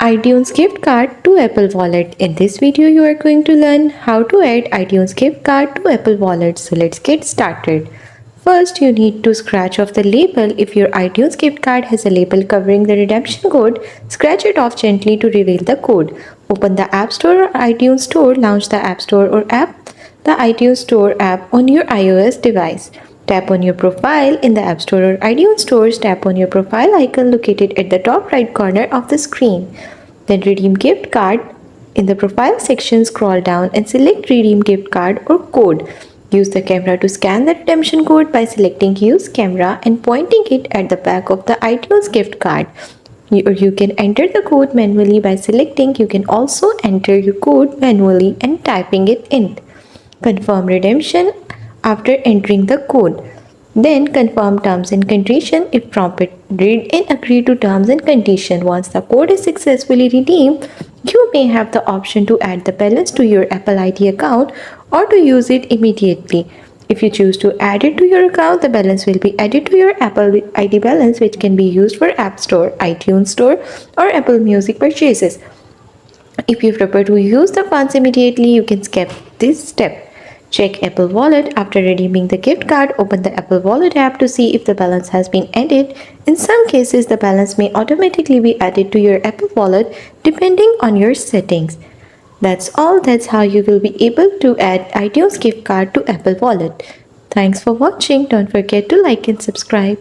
iTunes gift card to Apple Wallet. In this video, you are going to learn how to add iTunes gift card to Apple Wallet. So let's get started. First, you need to scratch off the label. If your iTunes gift card has a label covering the redemption code, scratch it off gently to reveal the code. Open the App Store or iTunes Store, launch the App Store or the iTunes Store app on your iOS device. Tap on your profile in the App Store or iTunes Stores. Tap on your profile icon located at the top right corner of the screen. Then redeem gift card. In the profile section, scroll down and select redeem gift card or code. Use the camera to scan the redemption code by selecting use camera and pointing it at the back of the iTunes gift card. You can enter the code manually by selecting. You can also enter your code manually and typing it in. Confirm redemption after entering the code. Then confirm terms and condition if prompted. Read and agree to terms and condition. Once the code is successfully redeemed, you may have the option to add the balance to your Apple ID account or to use it immediately. If you choose to add it to your account, the balance will be added to your Apple ID balance, which can be used for App Store, iTunes Store, or Apple Music purchases. If you prefer to use the funds immediately, you can skip this step. Check Apple Wallet after redeeming the gift card. Open the Apple Wallet app to see if the balance has been added. In some cases, the balance may automatically be added to your Apple Wallet depending on your settings. That's all. That's how you will be able to add iTunes gift card to Apple Wallet. Thanks for watching. Don't forget to like and subscribe.